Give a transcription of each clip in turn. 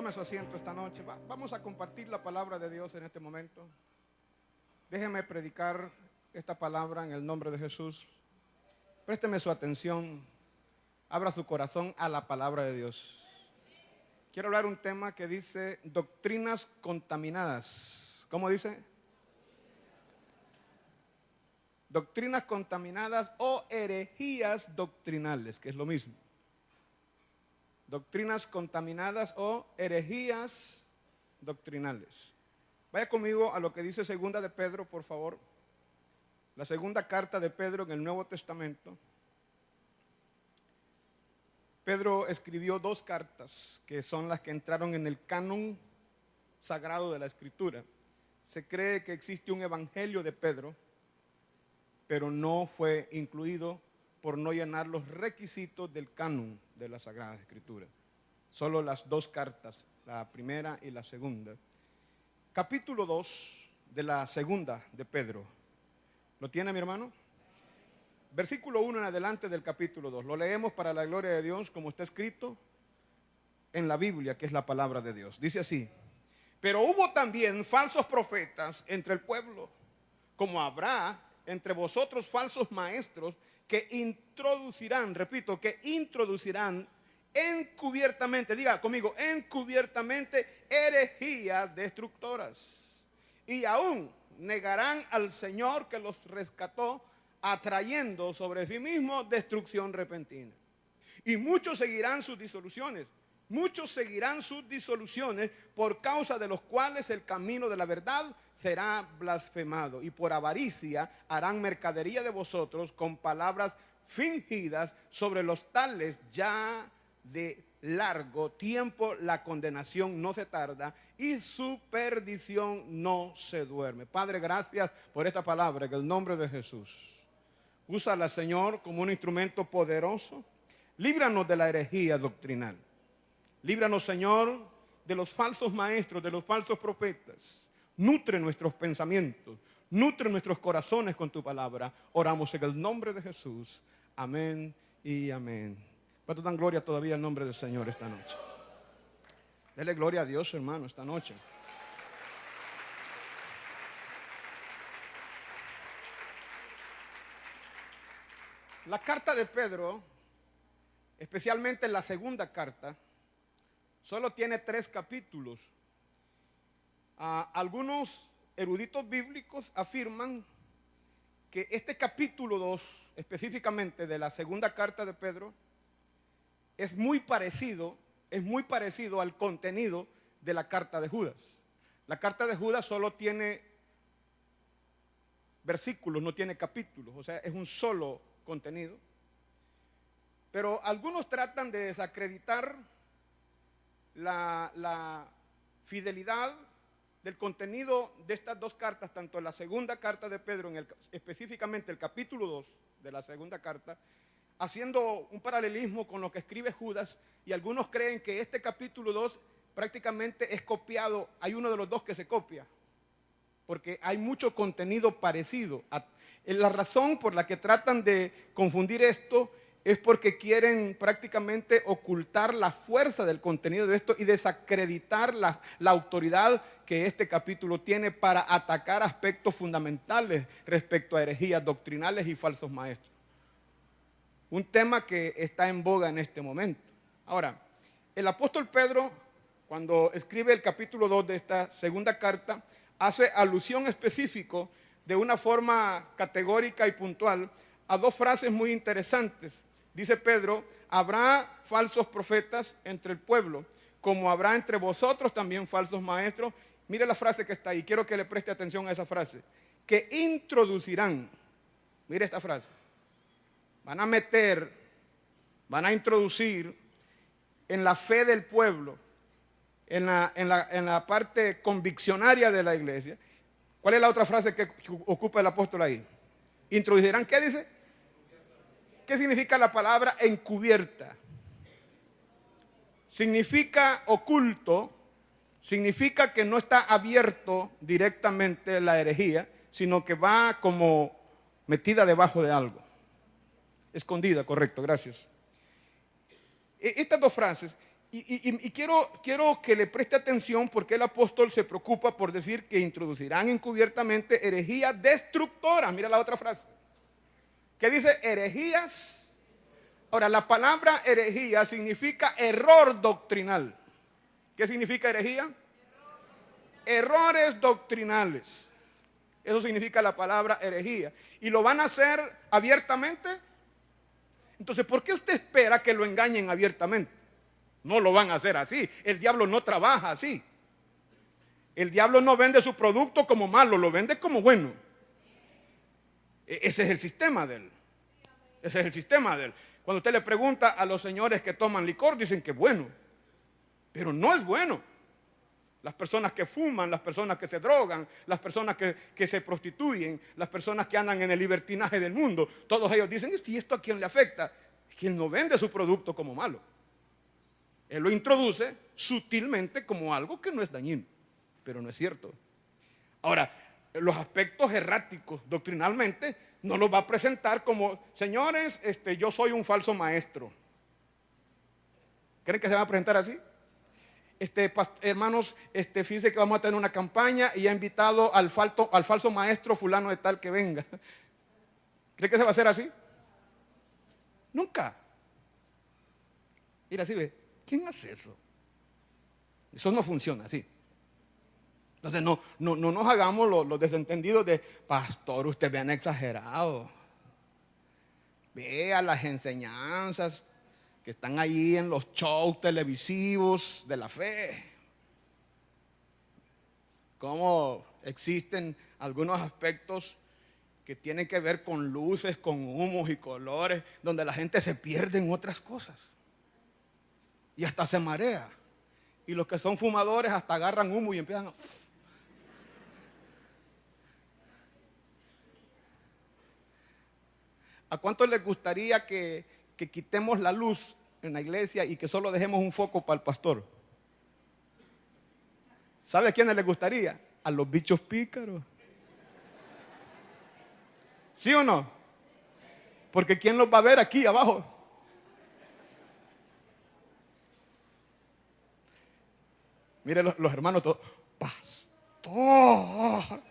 Tome su asiento esta noche. Vamos a compartir la palabra de Dios en este momento. Déjeme predicar esta palabra en el nombre de Jesús. Présteme su atención. Abra su corazón a la palabra de Dios. Quiero hablar un tema que dice doctrinas contaminadas. ¿Cómo dice? Doctrinas contaminadas o herejías doctrinales, que es lo mismo. Doctrinas contaminadas o herejías doctrinales. Vaya conmigo a lo que dice segunda de Pedro, por favor. La segunda carta de Pedro en el Nuevo Testamento. Pedro escribió 2 cartas que son las que entraron en el canon sagrado de la Escritura. Se cree que existe un evangelio de Pedro, pero no fue incluido por no llenar los requisitos del canon de la Sagrada Escritura. Solo las 2 cartas, la primera y la segunda. Capítulo 2 de la segunda de Pedro. ¿Lo tiene, mi hermano? Versículo 1 en adelante del capítulo 2. Lo leemos para la gloria de Dios como está escrito en la Biblia, que es la palabra de Dios. Dice así: pero hubo también falsos profetas entre el pueblo, como habrá entre vosotros falsos maestros que introducirán, repito, que introducirán encubiertamente, diga conmigo, encubiertamente herejías destructoras. Y aún negarán al Señor que los rescató, atrayendo sobre sí mismo destrucción repentina. Y muchos seguirán sus disoluciones. Muchos seguirán sus disoluciones, por causa de los cuales el camino de la verdad será blasfemado, y por avaricia harán mercadería de vosotros con palabras fingidas. Sobre los tales ya de largo tiempo la condenación no se tarda, y su perdición no se duerme. Padre, gracias por esta palabra, en el nombre de Jesús. Úsala, Señor, como un instrumento poderoso. Líbranos de la herejía doctrinal. Líbranos, Señor, de los falsos maestros, de los falsos profetas. Nutre nuestros pensamientos, nutre nuestros corazones con tu palabra. Oramos en el nombre de Jesús. Amén y amén. ¿Cuánto dan gloria todavía al nombre del Señor esta noche? Dele gloria a Dios, hermano, esta noche. La carta de Pedro, especialmente la segunda carta, solo tiene 3 capítulos. Algunos eruditos bíblicos afirman que este capítulo 2, específicamente de la segunda carta de Pedro, es muy parecido al contenido de la carta de Judas. La carta de Judas solo tiene versículos, no tiene capítulos, o sea, es un solo contenido. Pero algunos tratan de desacreditar la fidelidad del contenido de estas 2 cartas, tanto en la segunda carta de Pedro, específicamente el capítulo 2 de la segunda carta, haciendo un paralelismo con lo que escribe Judas, y algunos creen que este capítulo 2 prácticamente es copiado. Hay uno de los 2 que se copia, porque hay mucho contenido parecido. La razón por la que tratan de confundir esto es porque quieren prácticamente ocultar la fuerza del contenido de esto y desacreditar la autoridad que este capítulo tiene para atacar aspectos fundamentales respecto a herejías doctrinales y falsos maestros. Un tema que está en boga en este momento. Ahora, el apóstol Pedro, cuando escribe el capítulo 2 de esta segunda carta, hace alusión específica de una forma categórica y puntual a 2 frases muy interesantes. Dice Pedro: habrá falsos profetas entre el pueblo, como habrá entre vosotros también falsos maestros. Mire la frase que está ahí, quiero que le preste atención a esa frase. Que introducirán, mire esta frase, van a introducir en la fe del pueblo, en la parte conviccionaria de la iglesia. ¿Cuál es la otra frase que ocupa el apóstol ahí? Introducirán, ¿qué dice? ¿Qué significa la palabra encubierta? Significa oculto, significa que no está abierto directamente la herejía, sino que va como metida debajo de algo. Escondida, correcto, gracias. Estas 2 frases, Y quiero que le preste atención porque el apóstol se preocupa por decir que introducirán encubiertamente herejías destructoras. Mira la otra frase. ¿Qué dice? Herejías. Ahora, la palabra herejía significa error doctrinal. ¿Qué significa herejía? Errores doctrinales. Eso significa la palabra herejía. ¿Y lo van a hacer abiertamente? Entonces, ¿por qué usted espera que lo engañen abiertamente? No lo van a hacer así. El diablo no trabaja así. El diablo no vende su producto como malo, lo vende como bueno. Ese es el sistema de él. Ese es el sistema de él. Cuando usted le pregunta a los señores que toman licor, dicen que es bueno. Pero no es bueno. Las personas que fuman, las personas que se drogan, las personas que se prostituyen, las personas que andan en el libertinaje del mundo, todos ellos dicen, ¿y esto a quién le afecta? Es que él no vende su producto como malo. Él lo introduce sutilmente como algo que no es dañino, pero no es cierto. Ahora, los aspectos erráticos doctrinalmente no los va a presentar como, señores, yo soy un falso maestro. ¿Creen que se va a presentar así? Hermanos, fíjense que vamos a tener una campaña y ha invitado al falso maestro fulano de tal que venga. ¿Cree que se va a hacer así? Nunca. Mira, así ve, ¿quién hace eso? Eso no funciona así. Entonces no nos hagamos los desentendidos de, pastor, usted vean exagerado. Vea las enseñanzas que están ahí en los shows televisivos de la fe. Cómo existen algunos aspectos que tienen que ver con luces, con humos y colores, donde la gente se pierde en otras cosas. Y hasta se marea. Y los que son fumadores hasta agarran humo y empiezan a... ¿A cuántos les gustaría que quitemos la luz en la iglesia y que solo dejemos un foco para el pastor? ¿Sabe a quiénes les gustaría? A los bichos pícaros. ¿Sí o no? Porque ¿quién los va a ver aquí abajo? Mire los hermanos todos. Pastor.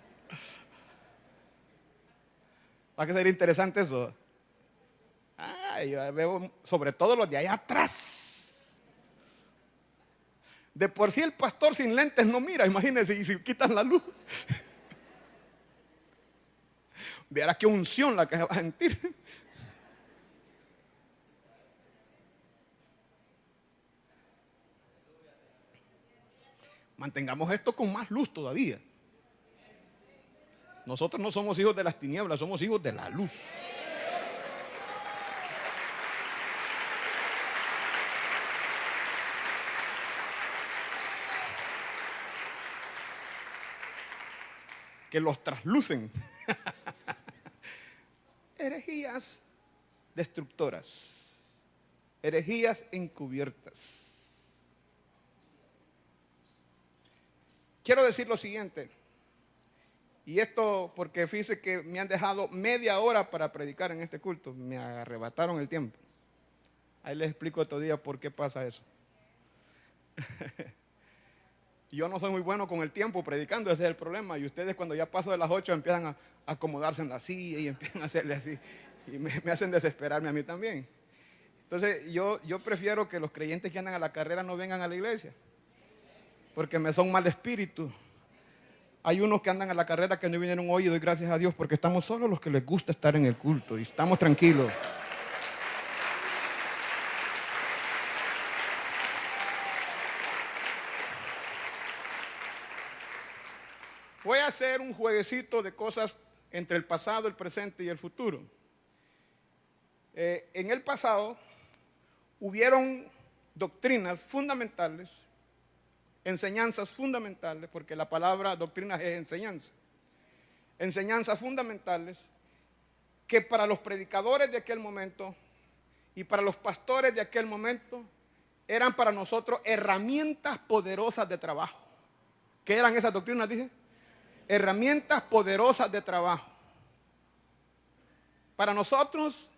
¿Va a ser interesante eso? Yo veo sobre todo los de allá atrás. De por sí el pastor sin lentes no mira, imagínense, y si quitan la luz. Verá qué unción la que se va a sentir. Mantengamos esto con más luz todavía. Nosotros no somos hijos de las tinieblas, somos hijos de la luz. Que los traslucen. Herejías destructoras. Herejías encubiertas. Quiero decir lo siguiente. Y esto porque fíjense que me han dejado media hora para predicar en este culto. Me arrebataron el tiempo. Ahí les explico otro día por qué pasa eso. Yo no soy muy bueno con el tiempo predicando, ese es el problema. Y ustedes cuando ya paso de las 8 empiezan a acomodarse en la silla y empiezan a hacerle así. Y me hacen desesperarme a mí también. Entonces yo prefiero que los creyentes que andan a la carrera no vengan a la iglesia. Porque me son mal espíritu. Hay unos que andan a la carrera que no vinieron hoy y doy gracias a Dios porque estamos solos los que les gusta estar en el culto y estamos tranquilos. Voy a hacer un jueguecito de cosas entre el pasado, el presente y el futuro. En el pasado hubieron doctrinas fundamentales, enseñanzas fundamentales, porque la palabra doctrina es enseñanza. Enseñanzas fundamentales que para los predicadores de aquel momento y para los pastores de aquel momento eran para nosotros herramientas poderosas de trabajo. ¿Qué eran esas doctrinas? Dije, herramientas poderosas de trabajo. Para nosotros,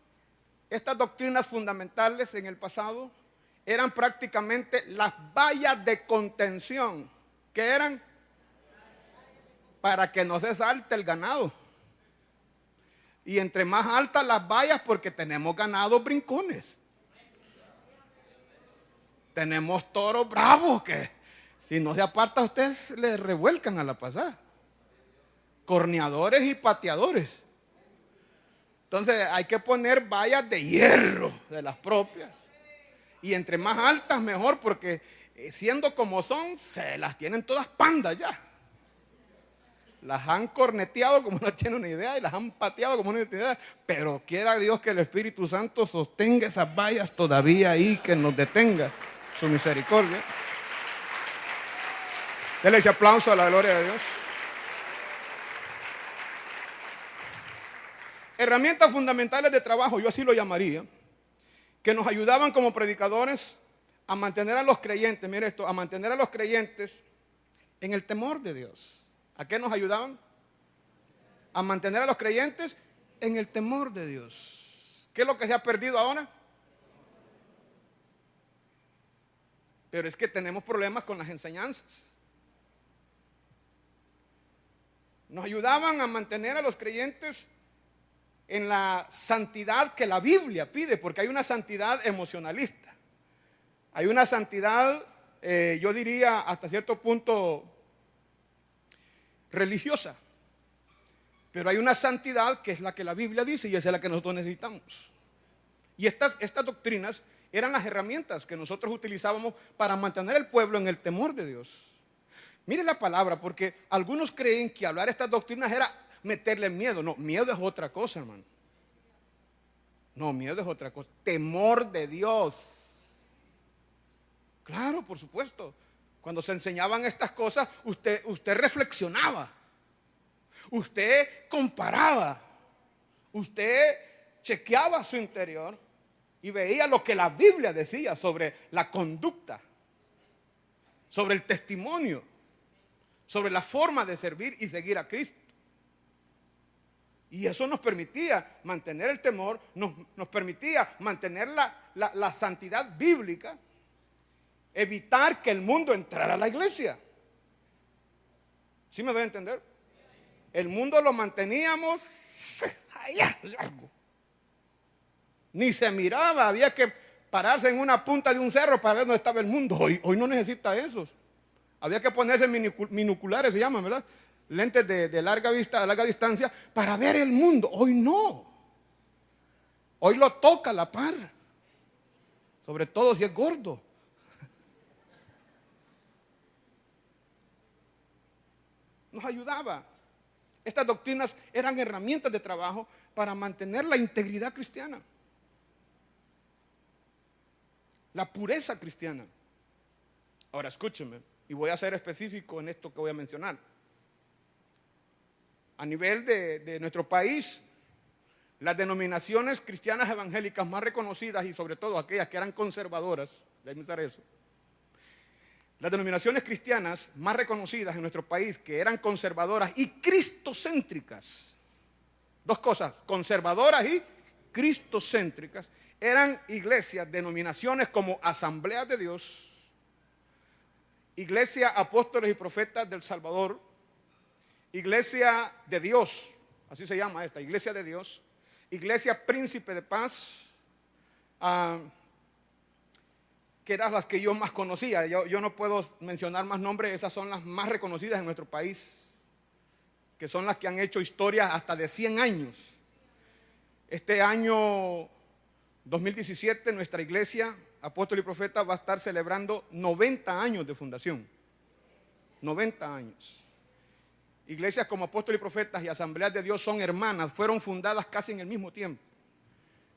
estas doctrinas fundamentales en el pasado eran prácticamente las vallas de contención. ¿Qué eran? Para que no se salte el ganado. Y entre más altas las vallas, porque tenemos ganados brincones. Tenemos toros bravos que si no se aparta ustedes le revuelcan a la pasada. Corneadores y pateadores. Entonces hay que poner vallas de hierro, de las propias. Y entre más altas mejor, porque siendo como son, se las tienen todas pandas ya. Las han corneteado como no tienen una idea y las han pateado como no tienen idea. Pero quiera Dios que el Espíritu Santo sostenga esas vallas todavía ahí, que nos detenga su misericordia. Denle ese aplauso a la gloria de Dios. Herramientas fundamentales de trabajo, yo así lo llamaría, que nos ayudaban como predicadores a mantener a los creyentes, mire esto, a mantener a los creyentes en el temor de Dios. ¿A qué nos ayudaban? A mantener a los creyentes en el temor de Dios. ¿Qué es lo que se ha perdido ahora? Pero es que tenemos problemas con las enseñanzas. Nos ayudaban a mantener a los creyentes en la santidad que la Biblia pide, porque hay una santidad emocionalista. Hay una santidad, yo diría, hasta cierto punto religiosa. Pero hay una santidad que es la que la Biblia dice y esa es la que nosotros necesitamos. Y estas doctrinas eran las herramientas que nosotros utilizábamos para mantener al pueblo en el temor de Dios. Mire la palabra, porque algunos creen que hablar estas doctrinas era meterle miedo. No, miedo es otra cosa, hermano. No, miedo es otra cosa. Temor de Dios. Claro, por supuesto. Cuando se enseñaban estas cosas, usted reflexionaba. Usted comparaba. Usted chequeaba su interior y veía lo que la Biblia decía sobre la conducta, sobre el testimonio, sobre la forma de servir y seguir a Cristo. Y eso nos permitía mantener el temor, nos permitía mantener la santidad bíblica, evitar que el mundo entrara a la iglesia. ¿Sí me doy a entender? El mundo lo manteníamos allá largo. Ni se miraba, había que pararse en una punta de un cerro para ver dónde estaba el mundo. Hoy no necesita eso. Había que ponerse binoculares, se llaman, ¿verdad? Lentes de larga vista, a larga distancia, para ver el mundo. Hoy no. Hoy lo toca a la par. Sobre todo si es gordo. Nos ayudaba. Estas doctrinas eran herramientas de trabajo para mantener la integridad cristiana. La pureza cristiana. Ahora escúcheme, y voy a ser específico en esto que voy a mencionar. A nivel de nuestro país, las denominaciones cristianas evangélicas más reconocidas y sobre todo aquellas que eran conservadoras, déjenme usar eso. Las denominaciones cristianas más reconocidas en nuestro país que eran conservadoras y cristocéntricas, dos cosas, conservadoras y cristocéntricas, eran iglesias, denominaciones como Asambleas de Dios, Iglesia Apóstoles y Profetas del Salvador, Iglesia de Dios, así se llama esta, Iglesia de Dios, Iglesia Príncipe de Paz, que eran las que yo más conocía. Yo no puedo mencionar más nombres, esas son las más reconocidas en nuestro país, que son las que han hecho historia hasta de 100 años. Este año 2017 nuestra iglesia, Apóstol y Profeta, va a estar celebrando 90 años de fundación. 90 años. Iglesias como Apóstol y Profetas y Asambleas de Dios son hermanas, fueron fundadas casi en el mismo tiempo.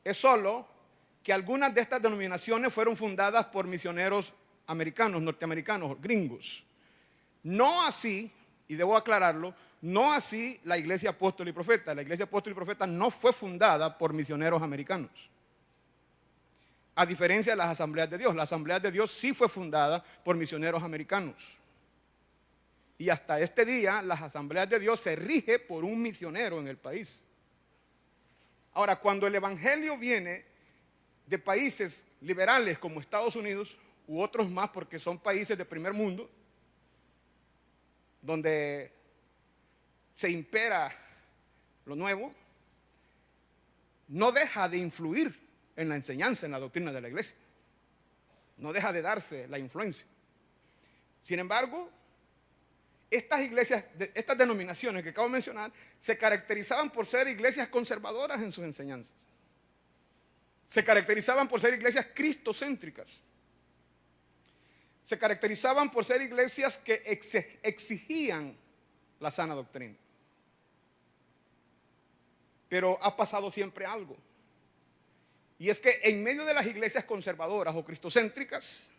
Es solo que algunas de estas denominaciones fueron fundadas por misioneros americanos, norteamericanos, gringos. No así, y debo aclararlo, no así la Iglesia Apóstol y Profeta. La Iglesia Apóstol y Profeta no fue fundada por misioneros americanos. A diferencia de las Asambleas de Dios. La Asamblea de Dios sí fue fundada por misioneros americanos. Y hasta este día las Asambleas de Dios se rige por un misionero en el país. Ahora, cuando el Evangelio viene de países liberales como Estados Unidos, u otros más porque son países de primer mundo, donde se impera lo nuevo, no deja de influir en la enseñanza, en la doctrina de la iglesia. No deja de darse la influencia. Sin embargo, estas iglesias, estas denominaciones que acabo de mencionar, se caracterizaban por ser iglesias conservadoras en sus enseñanzas. Se caracterizaban por ser iglesias cristocéntricas. Se caracterizaban por ser iglesias que exigían la sana doctrina. Pero ha pasado siempre algo. Y es que en medio de las iglesias conservadoras o cristocéntricas,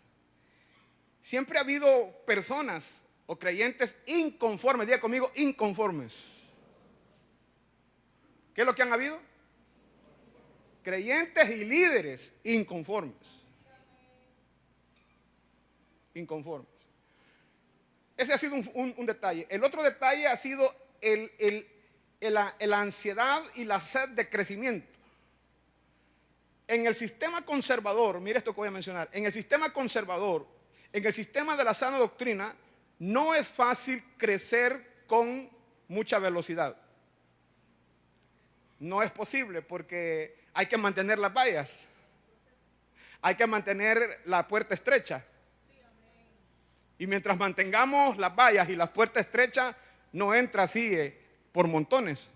siempre ha habido personas o creyentes inconformes. Diga conmigo, inconformes. ¿Qué es lo que han habido? Creyentes y líderes inconformes. Inconformes. Ese ha sido un detalle. El otro detalle ha sido la ansiedad y la sed de crecimiento. En el sistema conservador, mire esto que voy a mencionar, en el sistema conservador, en el sistema de la sana doctrina, no es fácil crecer con mucha velocidad. No es posible porque hay que mantener las vallas, hay que mantener la puerta estrecha. Y mientras mantengamos las vallas y la puerta estrecha, no entra así por montones,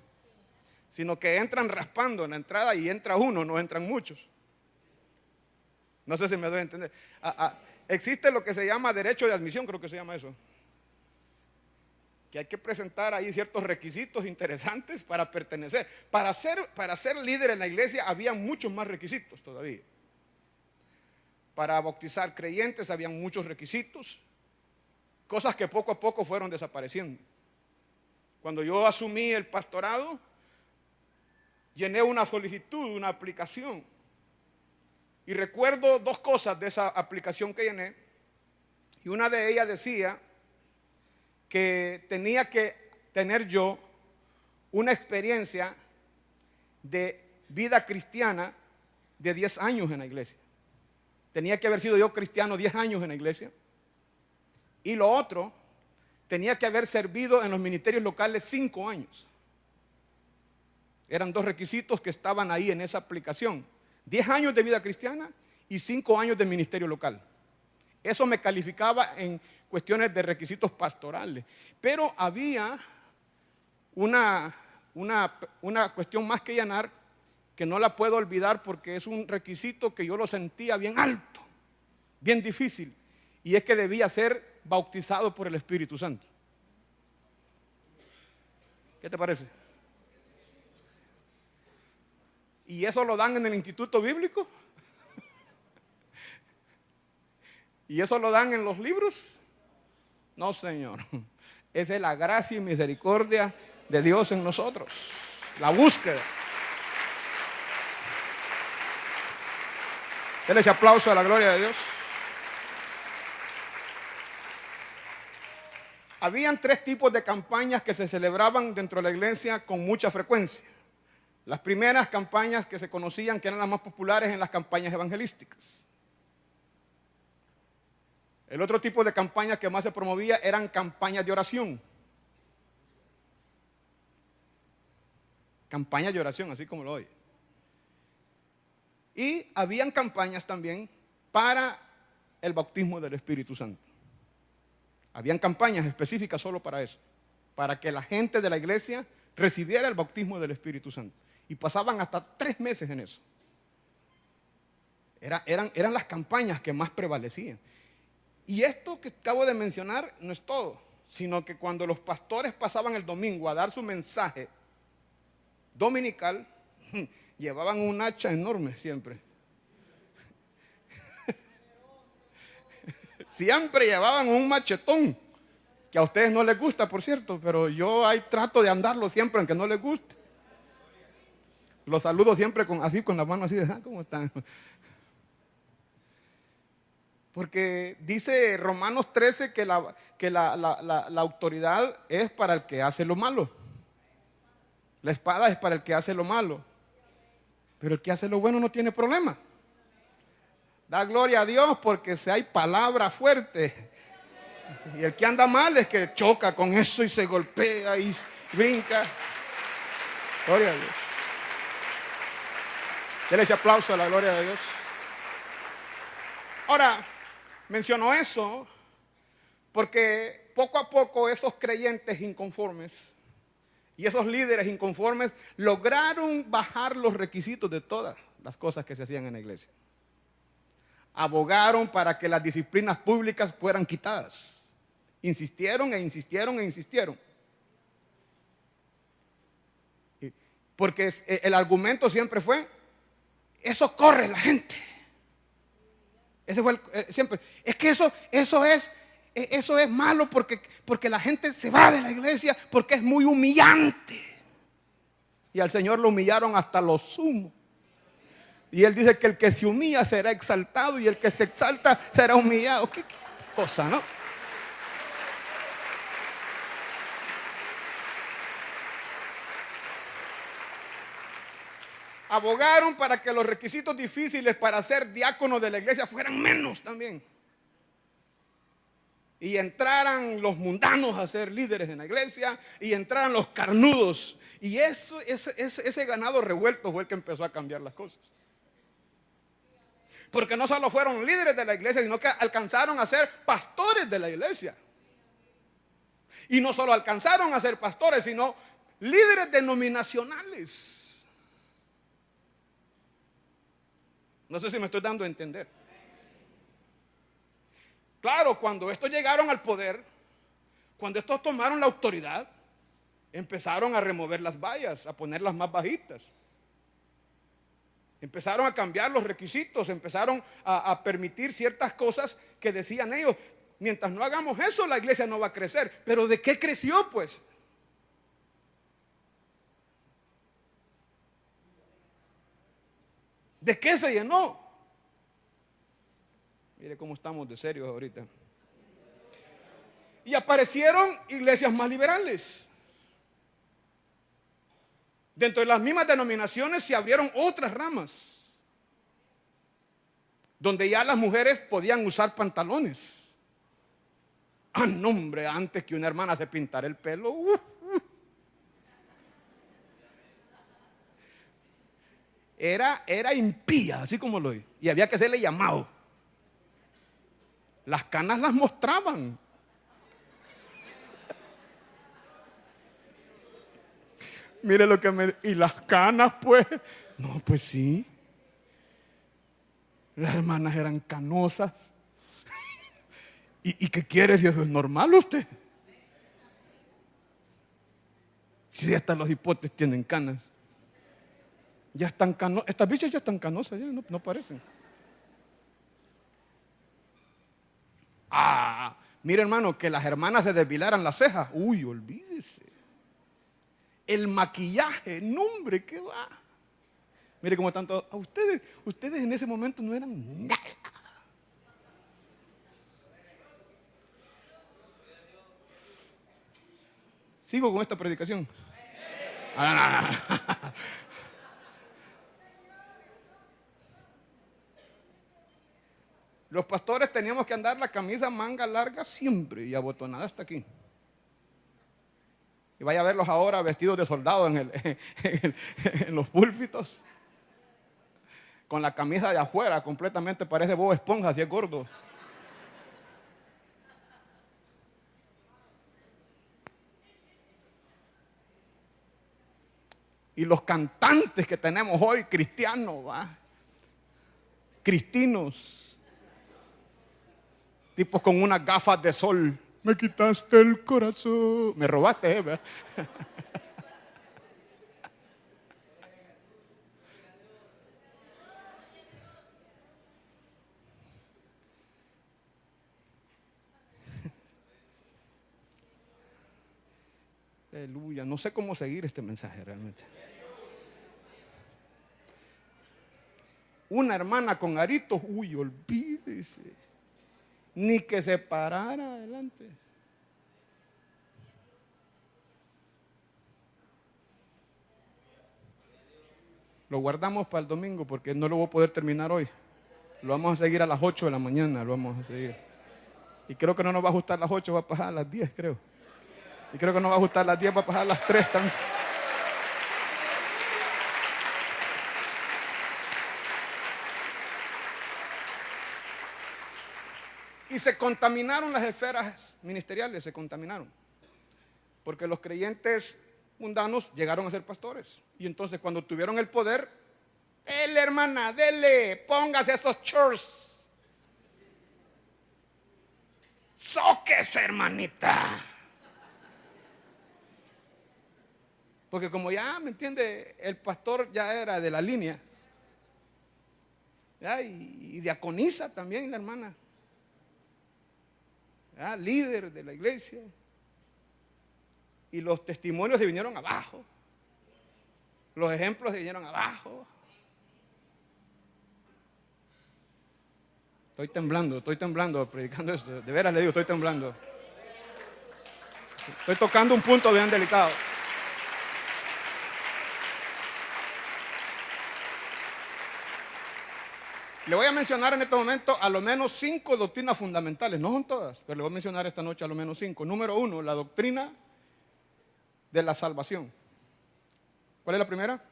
sino que entran raspando en la entrada y entra uno, no entran muchos. No sé si me doy a entender. Existe lo que se llama derecho de admisión, creo que se llama eso. Que hay que presentar ahí ciertos requisitos interesantes para pertenecer. Para ser líder en la iglesia había muchos más requisitos todavía. Para bautizar creyentes había muchos requisitos. Cosas que poco a poco fueron desapareciendo. Cuando yo asumí el pastorado, llené una solicitud, una aplicación. Y recuerdo dos cosas de esa aplicación que llené. Y una de ellas decía que tenía que tener yo una experiencia de vida cristiana de 10 años en la iglesia. Tenía que haber sido yo cristiano 10 años en la iglesia. Y lo otro, tenía que haber servido en los ministerios locales 5 años. Eran dos requisitos que estaban ahí en esa aplicación. 10 años de vida cristiana y 5 años de ministerio local. Eso me calificaba en cuestiones de requisitos pastorales. Pero había una cuestión más que llenar que no la puedo olvidar porque es un requisito que yo lo sentía bien alto, bien difícil. Y es que debía ser bautizado por el Espíritu Santo. ¿Qué te parece? ¿Y eso lo dan en el instituto bíblico? ¿Y eso lo dan en los libros? No, Señor. Esa es la gracia y misericordia de Dios en nosotros. La búsqueda. Denle ese aplauso a la gloria de Dios. Habían 3 tipos de campañas que se celebraban dentro de la iglesia con mucha frecuencia. Las primeras campañas que se conocían, que eran las más populares, en las campañas evangelísticas. El otro tipo de campañas que más se promovía eran campañas de oración. Campañas de oración, así como lo oye. Y habían campañas también para el bautismo del Espíritu Santo. Habían campañas específicas solo para eso, para que la gente de la iglesia recibiera el bautismo del Espíritu Santo. Y pasaban hasta 3 meses en eso. Eran las campañas que más prevalecían. Y esto que acabo de mencionar no es todo, sino que cuando los pastores pasaban el domingo a dar su mensaje dominical, llevaban un hacha enorme siempre. Siempre llevaban un machetón, que a ustedes no les gusta, por cierto, pero yo ahí trato de andarlo siempre, aunque no les guste. Los saludo siempre así con la mano así de, ¿cómo están? Porque dice Romanos 13 que la autoridad es para el que hace lo malo. La espada es para el que hace lo malo. Pero el que hace lo bueno no tiene problema. Da gloria a Dios porque si hay palabra fuerte. Y el que anda mal es que choca con eso y se golpea y brinca. Gloria a Dios. Denle ese aplauso a la gloria de Dios. Ahora, menciono eso porque poco a poco esos creyentes inconformes y esos líderes inconformes lograron bajar los requisitos de todas las cosas que se hacían en la iglesia. Abogaron para que las disciplinas públicas fueran quitadas. Insistieron e insistieron e insistieron. Porque el argumento siempre fue, eso corre la gente. Ese fue siempre. Es que eso es malo porque la gente se va de la iglesia porque es muy humillante. Y al Señor lo humillaron hasta lo sumo. Y Él dice que el que se humilla será exaltado y el que se exalta será humillado. ¿Qué cosa, no? Abogaron para que los requisitos difíciles para ser diácono de la iglesia fueran menos también. Y entraran los mundanos a ser líderes en la iglesia y entraran los carnudos. Y ese ganado revuelto fue el que empezó a cambiar las cosas. Porque no solo fueron líderes de la iglesia, sino que alcanzaron a ser pastores de la iglesia. Y no solo alcanzaron a ser pastores, sino líderes denominacionales. No sé si me estoy dando a entender. Claro, cuando estos llegaron al poder, cuando estos tomaron la autoridad, empezaron a remover las vallas, a ponerlas más bajitas. Empezaron a cambiar los requisitos, empezaron a permitir ciertas cosas que decían ellos, mientras no hagamos eso la iglesia no va a crecer. Pero ¿de qué creció pues? ¿De qué se llenó? Mire cómo estamos de serios ahorita. Y aparecieron iglesias más liberales. Dentro de las mismas denominaciones se abrieron otras ramas, donde ya las mujeres podían usar pantalones. Ah, no, hombre, antes que una hermana se pintara el pelo. Era impía, así como lo oí. Y había que hacerle llamado. Las canas las mostraban. Mire lo que me... Y las canas, pues... No, pues sí. Las hermanas eran canosas. ¿Y qué quiere si eso es normal usted? Si hasta los hipotes tienen canas. Ya están canosas. Estas bichas ya están canosas, ya no parecen. Ah, mire hermano, que las hermanas se desvilaran las cejas. Uy, olvídese. El maquillaje, no hombre, ¿qué va? Mire cómo están todos. Ustedes en ese momento no eran nada. Sigo con esta predicación. Los pastores teníamos que andar la camisa manga larga siempre y abotonada hasta aquí. Y vaya a verlos ahora vestidos de soldados en los púlpitos. Con la camisa de afuera, completamente parece Bob Esponja, así es gordo. Y los cantantes que tenemos hoy, cristianos, ¿va? Cristinos. Tipos con unas gafas de sol. Me quitaste el corazón. Me robaste, ¿verdad? Aleluya. No sé cómo seguir este mensaje realmente. Una hermana con aritos, uy, olvídese. Ni que se parara adelante. Lo guardamos para el domingo porque no lo voy a poder terminar hoy. Lo vamos a seguir a las 8 de la mañana, lo vamos a seguir. Y creo que no nos va a ajustar las 8, va a pasar a las 10, creo. Y creo que no va a ajustar las 10, va a pasar a las 3 también. Y se contaminaron las esferas ministeriales, se contaminaron. Porque los creyentes mundanos llegaron a ser pastores. Y entonces cuando tuvieron el poder, dele hermana, dele, póngase a esos chores. Zóquese, hermanita. Porque como ya, ¿me entiende? El pastor ya era de la línea. ¿Ya? Y diaconiza también la hermana. ¿Ya? Líder de la iglesia. Y los testimonios se vinieron abajo. Los ejemplos se vinieron abajo. Estoy temblando predicando esto. De veras le digo, estoy temblando. Estoy tocando un punto bien delicado. Le voy a mencionar en este momento a lo menos 5 doctrinas fundamentales. No son todas, pero le voy a mencionar esta noche a lo menos 5. Número 1, la doctrina de la salvación. ¿Cuál es la primera?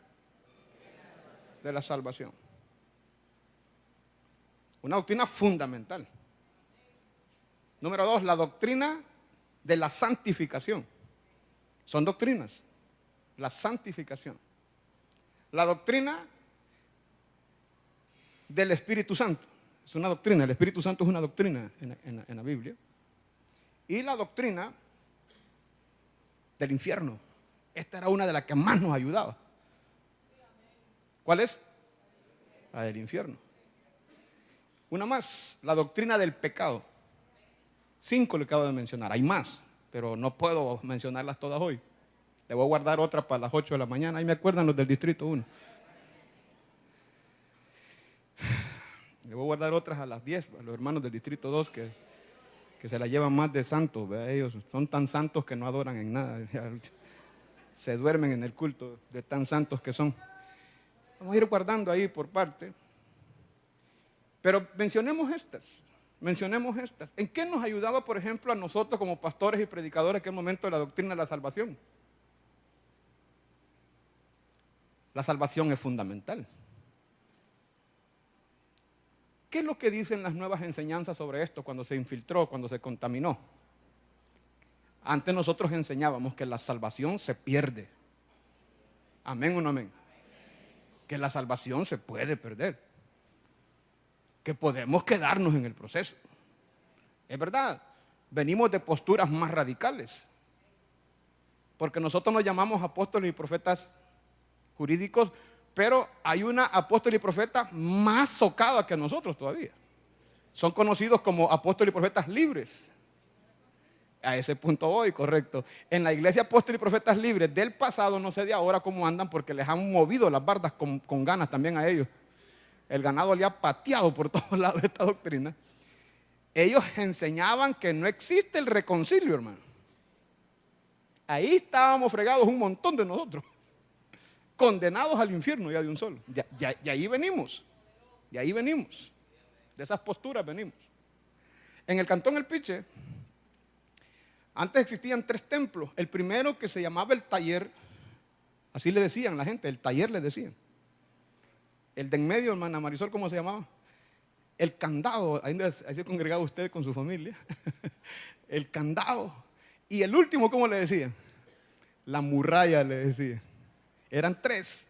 De la salvación. Una doctrina fundamental. Número 2, la doctrina de la santificación. Son doctrinas. La santificación. La doctrina del Espíritu Santo. Es una doctrina. El Espíritu Santo es una doctrina en la Biblia. Y la doctrina del infierno. Esta era una de las que más nos ayudaba. ¿Cuál es? La del infierno. Una más, la doctrina del pecado. 5 le acabo de mencionar, hay más, pero no puedo mencionarlas todas hoy. Le voy a guardar otra para las 8 de la mañana, ahí me acuerdan los del Distrito 1. Le voy a guardar otras a las 10, a los hermanos del Distrito 2 que se la llevan más de santos. ¿Verdad? Ellos son tan santos que no adoran en nada. Se duermen en el culto de tan santos que son. Vamos a ir guardando ahí por parte. Pero mencionemos estas. ¿En qué nos ayudaba, por ejemplo, a nosotros como pastores y predicadores en aquel momento de la doctrina de la salvación? La salvación es fundamental. ¿Qué es lo que dicen las nuevas enseñanzas sobre esto cuando se infiltró, cuando se contaminó? Antes nosotros enseñábamos que la salvación se pierde. ¿Amén o no amén? Que la salvación se puede perder. Que podemos quedarnos en el proceso. Es verdad, venimos de posturas más radicales. Porque nosotros nos llamamos apóstoles y profetas jurídicos, pero hay una apóstol y profeta más socada que nosotros todavía. Son conocidos como apóstoles y profetas libres. A ese punto voy, correcto. En la iglesia apóstoles y profetas libres del pasado, no sé de ahora cómo andan, porque les han movido las bardas con ganas también a ellos. El ganado le ha pateado por todos lados esta doctrina. Ellos enseñaban que no existe el reconcilio, hermano. Ahí estábamos fregados un montón de nosotros, condenados al infierno ya de un solo. Y ahí venimos. Y ahí venimos. De esas posturas venimos. En el Cantón El Piche, antes existían 3 templos. El primero, que se llamaba el taller, así le decían la gente, el taller le decían. El de en medio, hermana Marisol, ¿cómo se llamaba? El candado, ahí se congregaba usted con su familia. El candado. Y el último, ¿cómo le decían? La muralla le decían. Eran 3.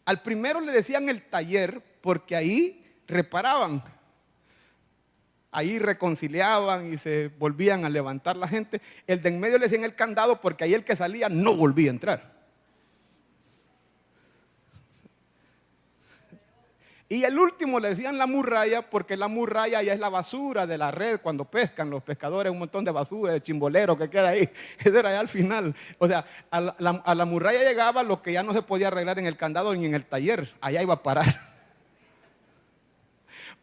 Al primero le decían el taller porque ahí reparaban. Ahí reconciliaban y se volvían a levantar la gente. El de en medio le decían el candado porque ahí el que salía no volvía a entrar. Y el último le decían la muralla porque la muralla ya es la basura de la red cuando pescan los pescadores, un montón de basura, de chimbolero que queda ahí. Eso era ya al final. O sea, a la muralla llegaba lo que ya no se podía arreglar en el candado ni en el taller. Allá iba a parar.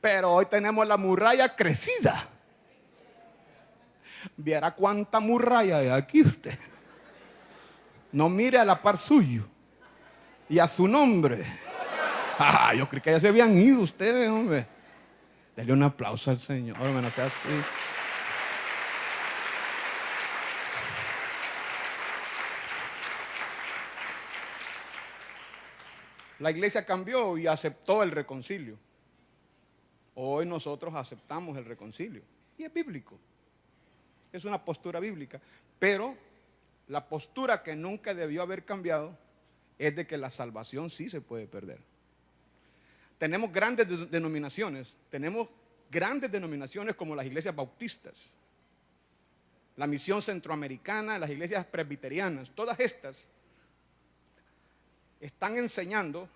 Pero hoy tenemos la muralla crecida. Viera cuánta muralla hay aquí usted. No mire a la par suyo y a su nombre. Yo creí que ya se habían ido ustedes, hombre. Dele un aplauso al Señor, hermano, sea así. La iglesia cambió y aceptó el reconcilio. Hoy nosotros aceptamos el reconcilio. Y es bíblico. Es una postura bíblica. Pero la postura que nunca debió haber cambiado es de que la salvación sí se puede perder. Tenemos grandes denominaciones. Tenemos grandes denominaciones como las iglesias bautistas, la misión centroamericana, las iglesias presbiterianas. Todas estas están enseñando,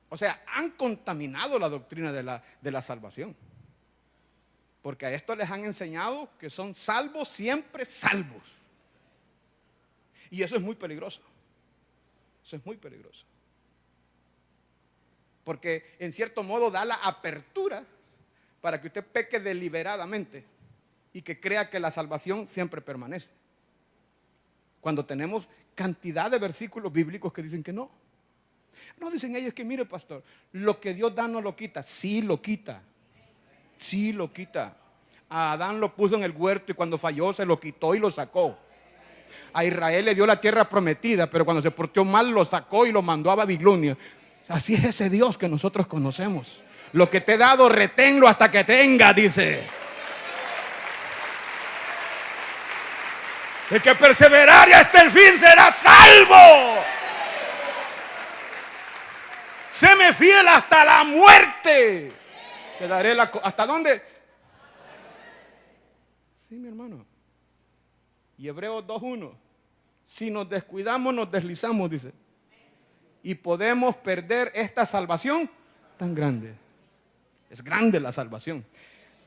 o sea, han contaminado la doctrina de la salvación. Porque a esto les han enseñado que son salvos, siempre salvos. Y eso es muy peligroso. Eso es muy peligroso. Porque en cierto modo da la apertura para que usted peque deliberadamente y que crea que la salvación siempre permanece. Cuando tenemos cantidad de versículos bíblicos que dicen que no. No, dicen ellos que mire, pastor, lo que Dios da no lo quita. Sí lo quita. Sí lo quita. A Adán lo puso en el huerto y cuando falló se lo quitó y lo sacó. A Israel le dio la tierra prometida, pero cuando se portó mal lo sacó y lo mandó a Babilonia. Así es ese Dios que nosotros conocemos. Lo que te he dado, reténlo hasta que tenga, dice. El que perseverare hasta el fin será salvo. Séme fiel hasta la muerte. Te daré ¿hasta dónde? Sí, mi hermano. Y Hebreos 2:1. Si nos descuidamos, nos deslizamos, dice. Y podemos perder esta salvación tan grande. Es grande la salvación.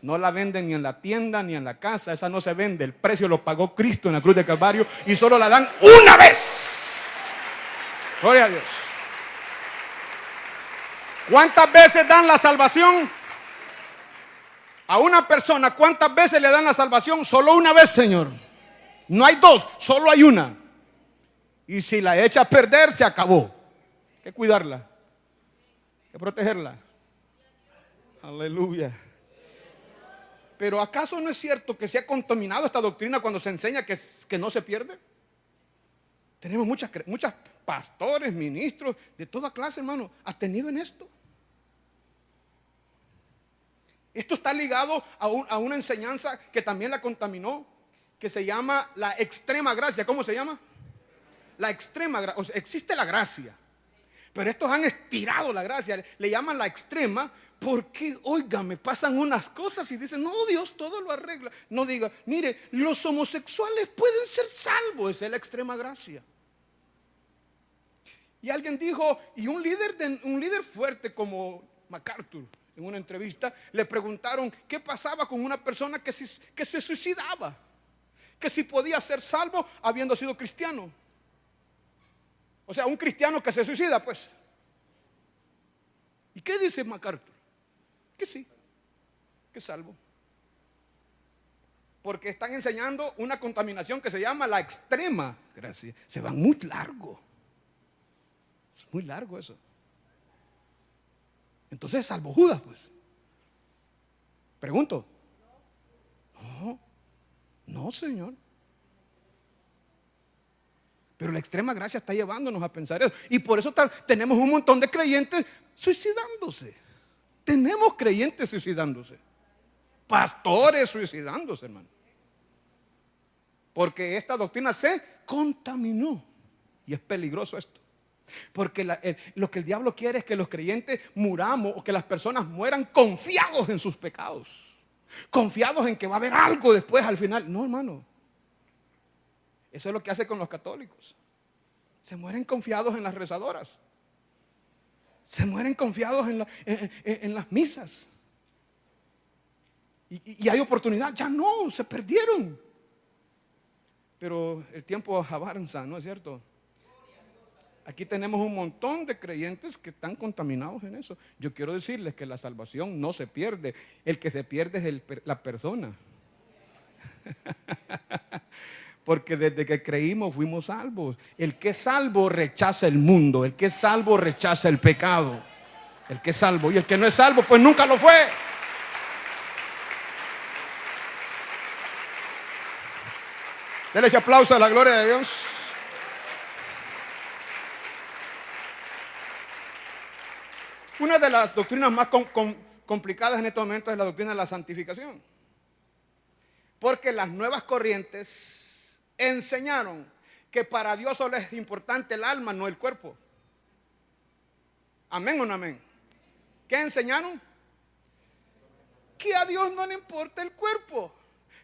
No la venden ni en la tienda ni en la casa. Esa no se vende. El precio lo pagó Cristo en la cruz de Calvario y solo la dan una vez. Gloria a Dios. ¿Cuántas veces dan la salvación? A una persona, ¿cuántas veces le dan la salvación? Solo una vez, Señor. No hay dos, solo hay una. Y si la echa a perder, se acabó. Hay que cuidarla. Hay que protegerla. Aleluya. Pero ¿acaso no es cierto que se ha contaminado esta doctrina cuando se enseña que no se pierde? Tenemos muchas pastores, ministros, de toda clase, hermano, ha tenido en esto. Esto está ligado a una enseñanza que también la contaminó, que se llama la extrema gracia. ¿Cómo se llama? La extrema gracia. O sea, existe la gracia, pero estos han estirado la gracia. Le llaman la extrema porque, oiga, me pasan unas cosas y dicen, no, Dios todo lo arregla. No diga, mire, los homosexuales pueden ser salvos. Esa es la extrema gracia. Y alguien dijo, y un líder fuerte como MacArthur, en una entrevista, le preguntaron qué pasaba con una persona que se suicidaba, que si podía ser salvo habiendo sido cristiano. O sea, un cristiano que se suicida, pues. ¿Y qué dice MacArthur? Que sí, que es salvo. Porque están enseñando una contaminación que se llama la extrema gracia. Se van muy largo. Es muy largo eso. Entonces, salvo Judas, pues. Pregunto. No, Señor. Pero la extrema gracia está llevándonos a pensar eso. Y por eso tenemos un montón de creyentes suicidándose. Tenemos creyentes suicidándose. Pastores suicidándose, hermano. Porque esta doctrina se contaminó. Y es peligroso esto. Porque lo que el diablo quiere es que los creyentes muramos o que las personas mueran confiados en sus pecados, confiados en que va a haber algo después al final. No, hermano. Eso es lo que hace con los católicos. Se mueren confiados en las rezadoras. Se mueren confiados en las misas. Y hay oportunidad. Ya no, se perdieron. Pero el tiempo avanza, ¿no es cierto? Aquí tenemos un montón de creyentes que están contaminados en eso. Yo quiero decirles que la salvación no se pierde. El que se pierde es la persona. Porque desde que creímos fuimos salvos. El que es salvo rechaza el mundo. El que es salvo rechaza el pecado. El que es salvo. Y el que no es salvo pues nunca lo fue. Denle ese aplauso a la gloria de Dios. Una de las doctrinas más complicadas en este momento es la doctrina de la santificación. Porque las nuevas corrientes enseñaron que para Dios solo es importante el alma, no el cuerpo. ¿Amén o no amén? ¿Qué enseñaron? Que a Dios no le importa el cuerpo,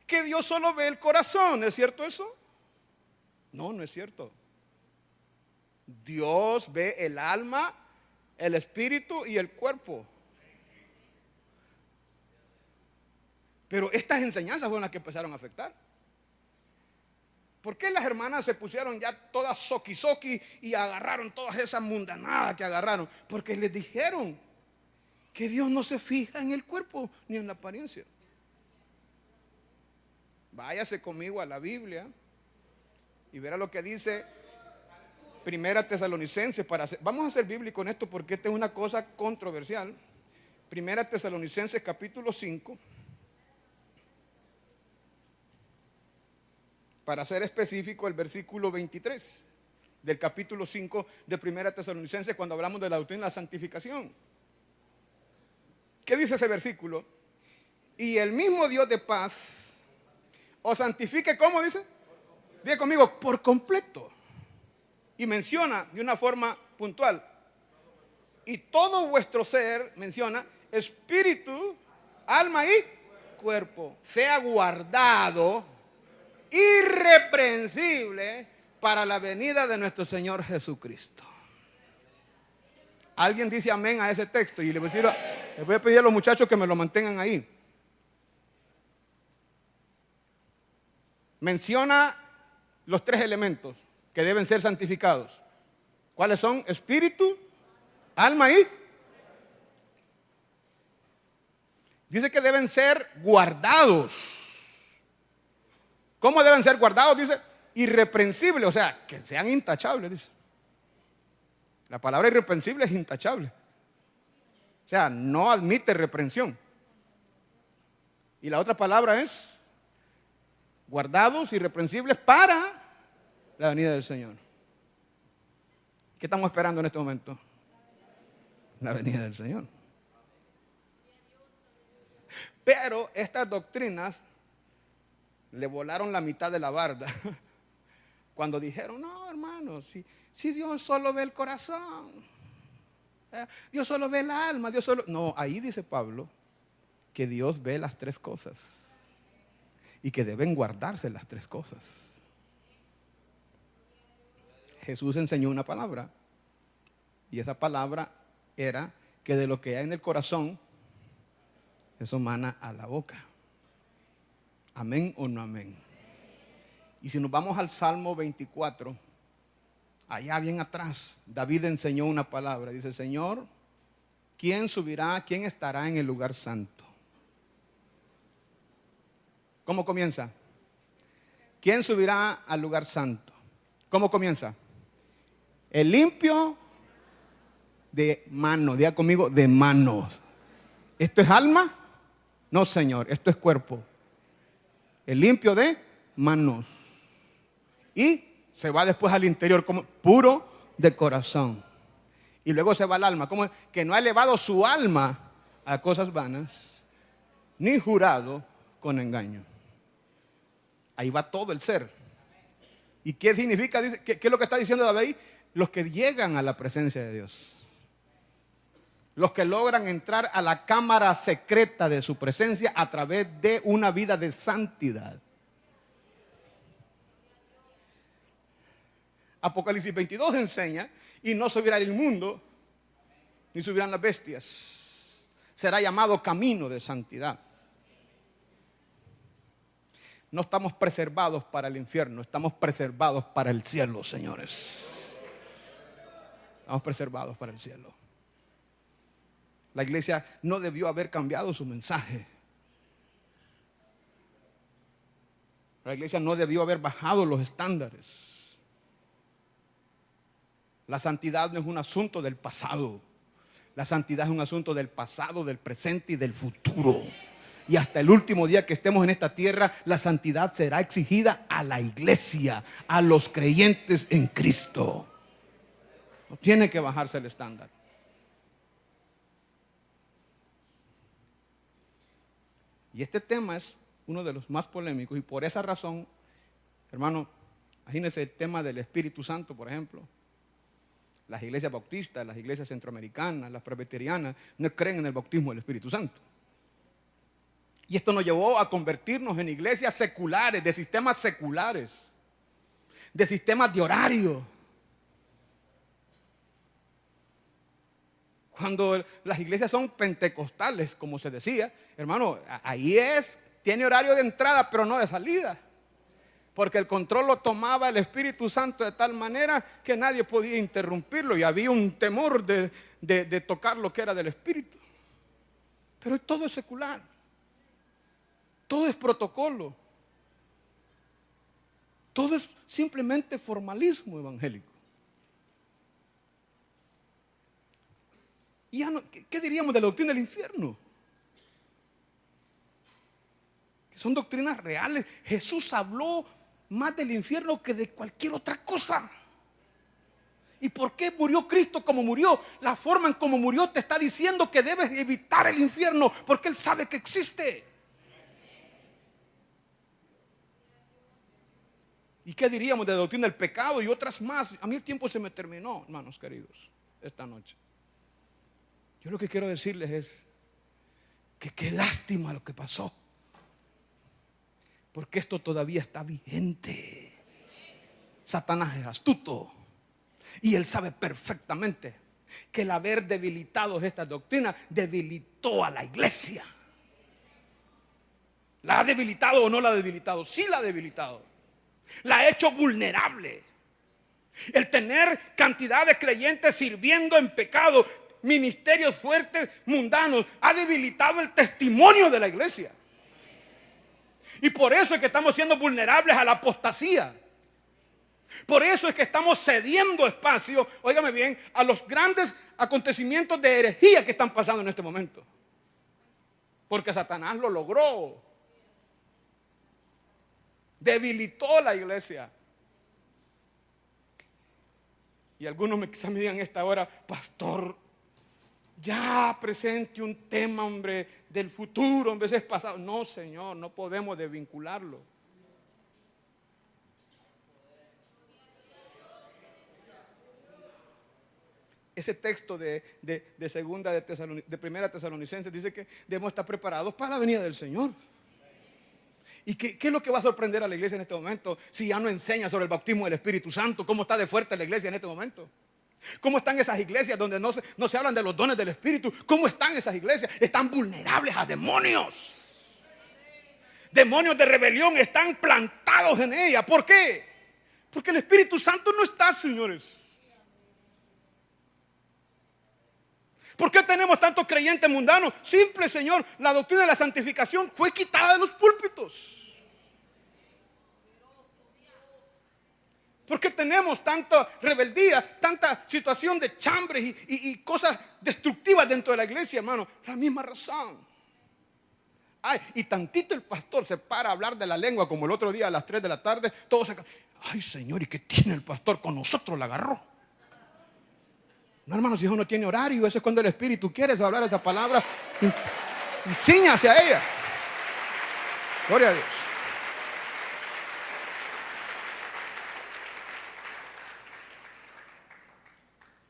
que Dios solo ve el corazón. ¿Es cierto eso? No, no es cierto. Dios ve el alma, el espíritu y el cuerpo. Pero estas enseñanzas fueron las que empezaron a afectar. ¿Por qué las hermanas se pusieron ya todas soqui y agarraron todas esas mundanadas que agarraron? Porque les dijeron que Dios no se fija en el cuerpo ni en la apariencia. Váyase conmigo a la Biblia y verá lo que dice Primera Tesalonicenses. Vamos a ser bíblicos en esto porque esta es una cosa controversial. Primera Tesalonicenses capítulo 5. Para ser específico, el versículo 23 del capítulo 5 de Primera Tesalonicenses, cuando hablamos de la doctrina de la santificación. ¿Qué dice ese versículo? Y el mismo Dios de paz os santifique, ¿cómo dice? Diga conmigo, por completo. Y menciona de una forma puntual. Y todo vuestro ser, menciona, espíritu, alma y cuerpo, sea guardado irreprensible para la venida de nuestro Señor Jesucristo. Alguien dice amén a ese texto y le voy a pedir a los muchachos que me lo mantengan ahí. Menciona los tres elementos que deben ser santificados. ¿Cuáles son? Espíritu, alma y... Dice que deben ser guardados. ¿Cómo deben ser guardados? Dice, irreprensibles, o sea, que sean intachables, dice. La palabra irreprensible es intachable. O sea, no admite reprensión. Y la otra palabra es guardados, irreprensibles para la venida del Señor. ¿Qué estamos esperando en este momento? La venida del Señor. Pero estas doctrinas le volaron la mitad de la barda cuando dijeron, no, hermano, si Dios solo ve el corazón, Dios solo ve el alma, Dios solo... No, ahí dice Pablo que Dios ve las tres cosas y que deben guardarse las tres cosas. Jesús enseñó una palabra y esa palabra era que de lo que hay en el corazón, eso mana a la boca. ¿Amén o no amén? Y si nos vamos al Salmo 24, allá bien atrás, David enseñó una palabra. Dice, Señor, ¿quién subirá, quién estará en el lugar santo? ¿Cómo comienza? ¿Quién subirá al lugar santo? ¿Cómo comienza? El limpio de manos. Diga conmigo, de manos. ¿Esto es alma? No, Señor, esto es cuerpo. El limpio de manos. Y se va después al interior como puro de corazón. Y luego se va al alma. Como que no ha elevado su alma a cosas vanas, ni jurado con engaño. Ahí va todo el ser. ¿Y qué significa? ¿Qué es lo que está diciendo David? Los que llegan a la presencia de Dios. Los que logran entrar a la cámara secreta de su presencia a través de una vida de santidad. Apocalipsis 22 enseña, y no subirá el inmundo, ni subirán las bestias. Será llamado camino de santidad. No estamos preservados para el infierno, estamos preservados para el cielo, señores. Estamos preservados para el cielo. La iglesia no debió haber cambiado su mensaje. La iglesia no debió haber bajado los estándares. La santidad no es un asunto del pasado. La santidad es un asunto del pasado, del presente y del futuro. Y hasta el último día que estemos en esta tierra, la santidad será exigida a la iglesia, a los creyentes en Cristo. No tiene que bajarse el estándar. Y este tema es uno de los más polémicos, y por esa razón, hermano, imagínense el tema del Espíritu Santo, por ejemplo. Las iglesias bautistas, las iglesias centroamericanas, las presbiterianas, no creen en el bautismo del Espíritu Santo. Y esto nos llevó a convertirnos en iglesias seculares, de sistemas seculares, de sistemas de horario. Cuando las iglesias son pentecostales, como se decía, hermano, ahí tiene horario de entrada, pero no de salida. Porque el control lo tomaba el Espíritu Santo de tal manera que nadie podía interrumpirlo y había un temor de tocar lo que era del Espíritu. Pero todo es secular. Todo es protocolo. Todo es simplemente formalismo evangélico. Y ya no, ¿qué diríamos de la doctrina del infierno? Que son doctrinas reales. Jesús habló más del infierno que de cualquier otra cosa. ¿Y por qué murió Cristo como murió? La forma en como murió te está diciendo que debes evitar el infierno, porque Él sabe que existe. ¿Y qué diríamos de la doctrina del pecado y otras más? A mí el tiempo se me terminó, hermanos queridos, esta noche. Yo lo que quiero decirles es que qué lástima lo que pasó, porque esto todavía está vigente. Satanás es astuto y él sabe perfectamente que el haber debilitado esta doctrina debilitó a la iglesia. ¿La ha debilitado o no la ha debilitado? Sí la ha debilitado. La ha hecho vulnerable. El tener cantidad de creyentes sirviendo en pecado, ministerios fuertes, mundanos, ha debilitado el testimonio de la iglesia. Y por eso es que estamos siendo vulnerables a la apostasía. Por eso es que estamos cediendo espacio, óigame bien, a los grandes acontecimientos de herejía que están pasando en este momento. Porque Satanás lo logró. Debilitó la iglesia. Y algunos quizás me digan esta hora, pastor, ya presente un tema, hombre, del futuro, en vez de pasado. No, Señor, no podemos desvincularlo. Ese texto de Primera Tesalonicenses dice que debemos estar preparados para la venida del Señor. ¿Y qué es lo que va a sorprender a la iglesia en este momento? Si ya no enseña sobre el bautismo del Espíritu Santo, ¿cómo está de fuerte la iglesia en este momento? ¿Cómo están esas iglesias donde no se hablan de los dones del Espíritu? ¿Cómo están esas iglesias? Están vulnerables a demonios. Demonios de rebelión están plantados en ella. ¿Por qué? Porque el Espíritu Santo no está, señores. ¿Por qué tenemos tantos creyentes mundanos? Simple, Señor, la doctrina de la santificación fue quitada de los púlpitos. ¿Por qué tenemos tanta rebeldía, tanta situación de chambres y cosas destructivas dentro de la iglesia, hermano? La misma razón. Ay, y tantito el pastor se para a hablar de la lengua, como el otro día a las 3 de la tarde, todos acá. Ay, Señor, ¿y qué tiene el pastor? Con nosotros la agarró. No, hermano, si uno no tiene horario, eso es cuando el Espíritu quiere hablar esa palabra y ciña hacia ella. Gloria a Dios.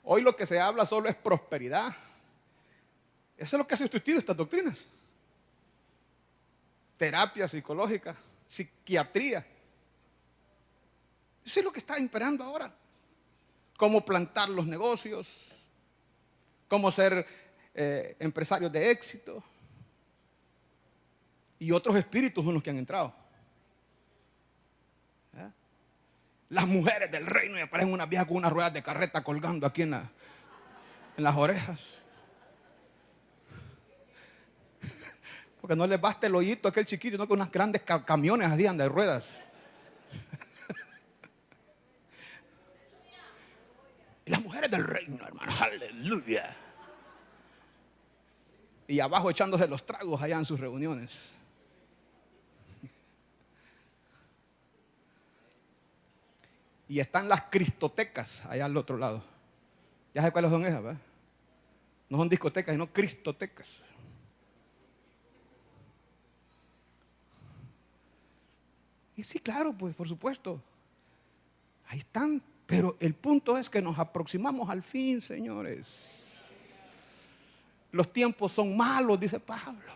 Hoy lo que se habla solo es prosperidad. Eso es lo que ha sustituido estas doctrinas. Terapia psicológica, psiquiatría. Eso es lo que está imperando ahora. Cómo plantar los negocios, cómo ser empresarios de éxito. Y otros espíritus son los que han entrado. Las mujeres del reino y aparecen unas viejas con unas ruedas de carreta colgando aquí en las orejas. Porque no les basta el hoyito aquel chiquito, no, con unas grandes camiones así de ruedas. Y las mujeres del reino, hermano, aleluya. y abajo echándose los tragos allá en sus reuniones. Y están las cristotecas allá al otro lado. Ya sé cuáles son esas, ¿verdad? No son discotecas, sino cristotecas. Y sí, claro, pues por supuesto. Ahí están. Pero el punto es que nos aproximamos al fin, señores. Los tiempos son malos, dice Pablo.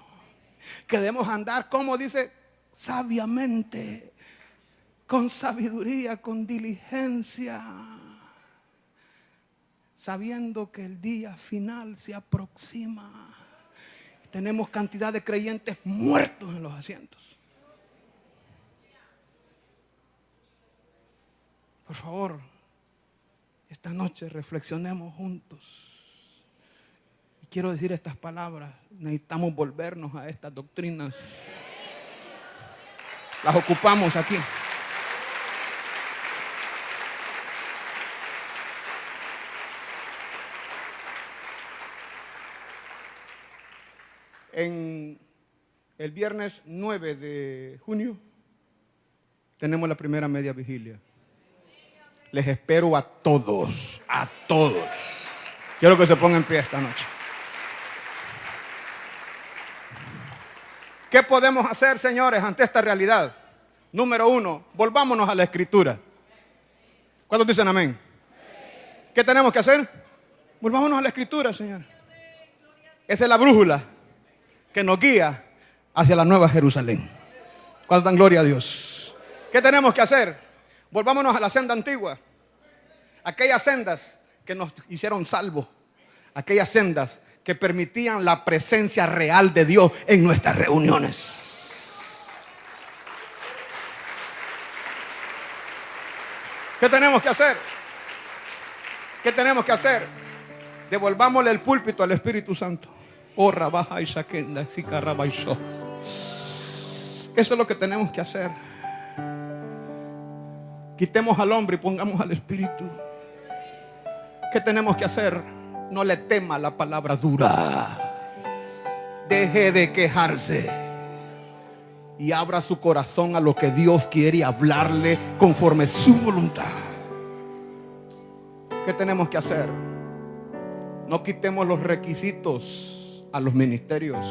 Que debemos andar, como dice, sabiamente, con sabiduría, con diligencia, sabiendo que el día final se aproxima. Tenemos cantidad de creyentes muertos en los asientos. Por favor, esta noche reflexionemos juntos. Y quiero decir estas palabras. Necesitamos volvernos a estas doctrinas. Las ocupamos aquí. En el viernes 9 de junio tenemos la primera media vigilia. Les espero a todos, a todos. Quiero que se pongan en pie esta noche. ¿Qué podemos hacer, señores, ante esta realidad? Número 1, volvámonos a la Escritura. ¿Cuántos dicen amén? ¿Qué tenemos que hacer? Volvámonos a la Escritura, señor. Esa es la brújula que nos guía hacia la nueva Jerusalén. ¿Cuántos dan gloria a Dios? ¿Qué tenemos que hacer? Volvámonos a la senda antigua. Aquellas sendas que nos hicieron salvos. Aquellas sendas que permitían la presencia real de Dios en nuestras reuniones. ¿Qué tenemos que hacer? ¿Qué tenemos que hacer? Devolvámosle el púlpito al Espíritu Santo. Oh, rabaja y saquenda, sicarrabaisó. Eso es lo que tenemos que hacer. Quitemos al hombre y pongamos al Espíritu. ¿Qué tenemos que hacer? No le tema la palabra dura. Deje de quejarse y abra su corazón a lo que Dios quiere hablarle conforme su voluntad. ¿Qué tenemos que hacer? No quitemos los requisitos a los ministerios.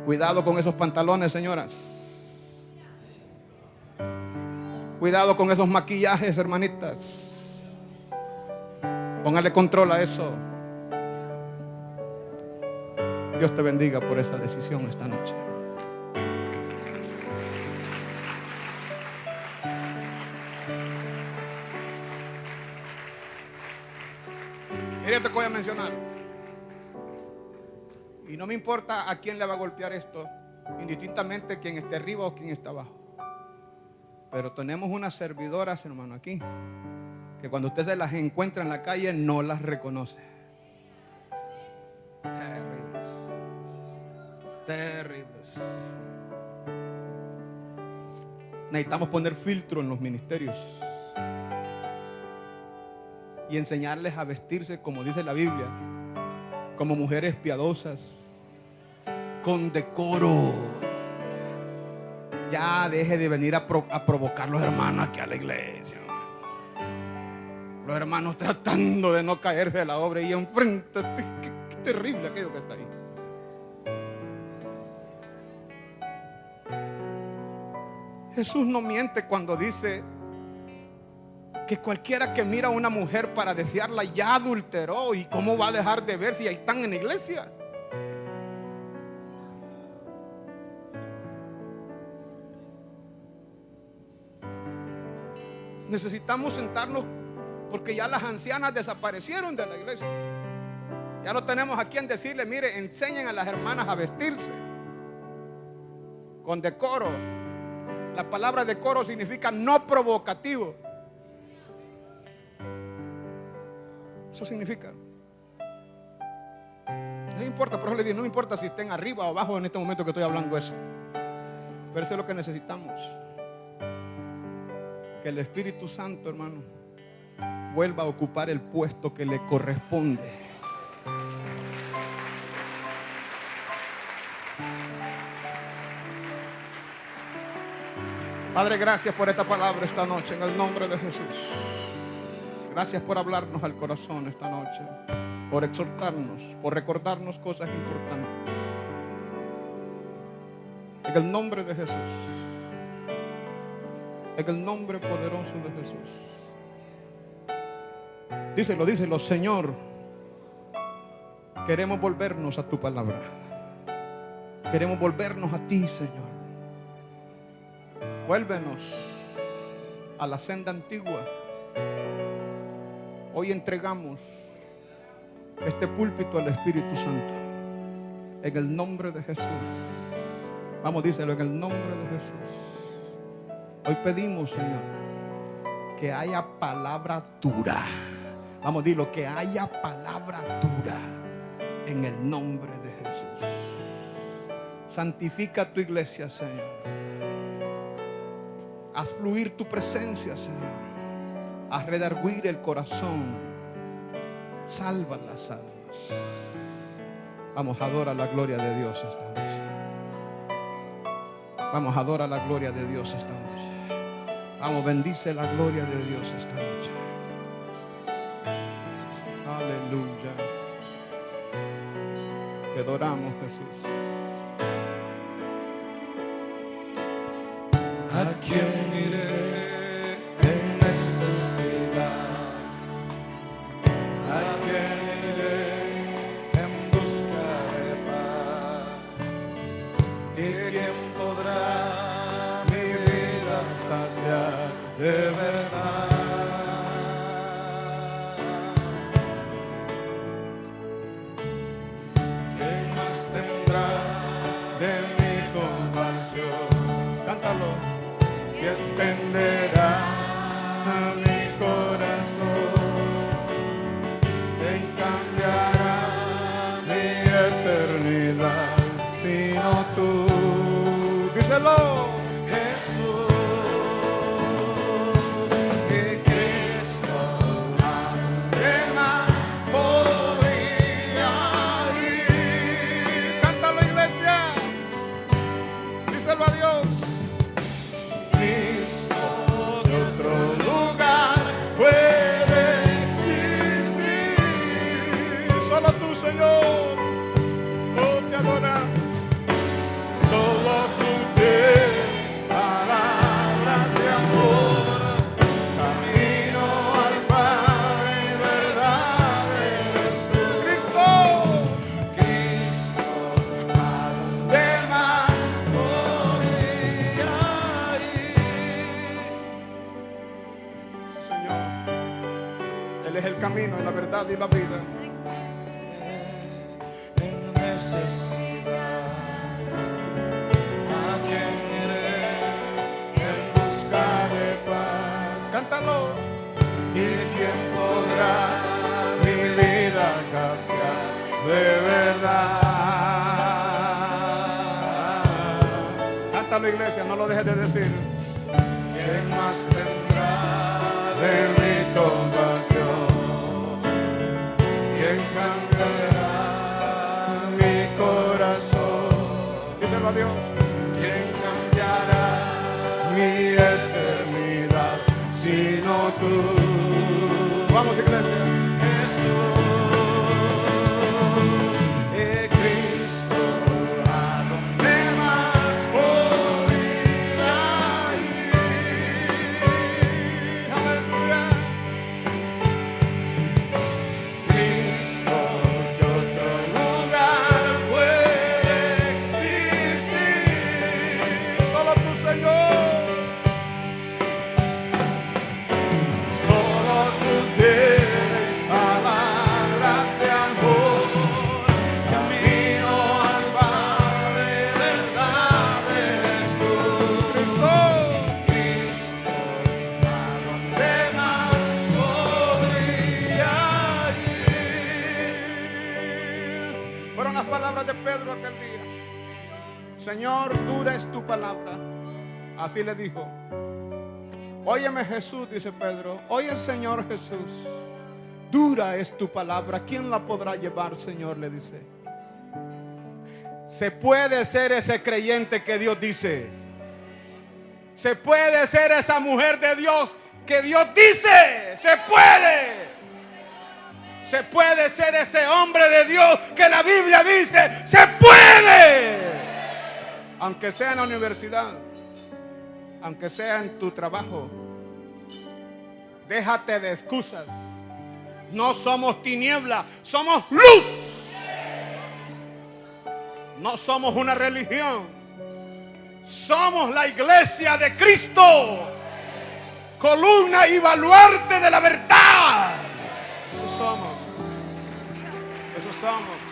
Cuidado con esos pantalones, señoras. Cuidado con esos maquillajes, hermanitas. Póngale control a eso. Dios te bendiga por esa decisión esta noche. Mira, te voy a mencionar. Y no me importa a quién le va a golpear esto, indistintamente quién esté arriba o quién está abajo. Pero tenemos unas servidoras, hermano, aquí, que cuando usted se las encuentra en la calle no las reconoce. Terribles. Terribles. Necesitamos poner filtro en los ministerios y enseñarles a vestirse como dice la Biblia, como mujeres piadosas, con decoro. Ya deje de venir a provocar los hermanos aquí a la iglesia. Los hermanos tratando de no caerse de la obra y enfrente. Qué terrible aquello que está ahí. Jesús no miente cuando dice que cualquiera que mira a una mujer para desearla ya adulteró. ¿Y cómo va a dejar de ver si ahí están en la iglesia? Necesitamos sentarnos porque ya las ancianas desaparecieron de la iglesia. Ya no tenemos a quien decirle, mire, enseñen a las hermanas a vestirse con decoro. La palabra decoro significa no provocativo. Eso significa. No importa, por eso le digo, no me importa si estén arriba o abajo en este momento que estoy hablando eso. Pero eso es lo que necesitamos. Que el Espíritu Santo, hermano, vuelva a ocupar el puesto que le corresponde. Padre, gracias por esta palabra esta noche en el nombre de Jesús. Gracias por hablarnos al corazón esta noche, por exhortarnos, por recordarnos cosas importantes. En el nombre de Jesús, en el nombre poderoso de Jesús. Díselo, Señor, queremos volvernos a tu palabra. Queremos volvernos a ti, Señor. Vuélvenos a la senda antigua. Hoy entregamos este púlpito al Espíritu Santo. En el nombre de Jesús. Vamos, díselo, en el nombre de Jesús. Hoy pedimos, Señor, que haya palabra dura. Vamos, dilo, que haya palabra dura. En el nombre de Jesús. Santifica tu iglesia, Señor. Haz fluir tu presencia, Señor. Haz redarguir el corazón. Salva las almas. Vamos, adora la gloria de Dios esta noche. Vamos, adora la gloria de Dios esta noche. Vamos, bendice la gloria de Dios esta noche. Aleluya. Te adoramos, Jesús. ¿A quién iré en necesidad? ¿A quién iré en busca de paz? ¿Y quién podrá mi vida saciar de verdad? ¿Quién más tendrá de mi compasión? Cántalo. Y entenderá a mi corazón, quien cambiará mi eternidad, sino tú. Díselo. Jesús, que Cristo, ¿a dónde más podría ir? Cántalo, iglesia. Díselo a Dios. Cristo, de otro lugar puede existir. Solo tú, Señor. Oh, te adoramos. Solo tú tienes palabras de amor, camino al Padre, verdad eres tú. Cristo. Cristo, ¿a dónde más podría ir? Señor, Él es el camino, la verdad y la vida. En necesidad, ¿a quién iré en busca de paz? Cántalo. ¿Y quién podrá mi vida saciar de verdad? Cántalo, iglesia, no lo dejes de decir. ¿Quién más tendrá de mi compasión? ¿Quién cambiará mi corazón? Díselo a Dios. ¿Quién cambiará mi eternidad sino tú? Vamos, iglesia. Jesús, Cristo, ¿a dónde más podría ir? Aleluya. Cristo, ¿qué otro lugar puede existir? Solo tú, Señor. Solo tú tienes palabras de amor, camino al Padre, verdad eres tú. Cristo. Cristo, ¿a dónde más podría ir? Fueron las palabras de Pedro aquel día. Señor, dura es tu palabra. Así le dijo. Óyeme Jesús, dice Pedro. Oye Señor Jesús, dura es tu palabra. ¿Quién la podrá llevar, Señor? Le dice. Se puede ser ese creyente que Dios dice. Se puede ser esa mujer de Dios que Dios dice. Se puede. Se puede ser ese hombre de Dios que la Biblia dice. Se puede. Aunque sea en la universidad, aunque sea en tu trabajo. Déjate de excusas. No somos tiniebla, somos luz. No somos una religión. Somos la iglesia de Cristo. Columna y baluarte de la verdad. Eso somos. Eso somos.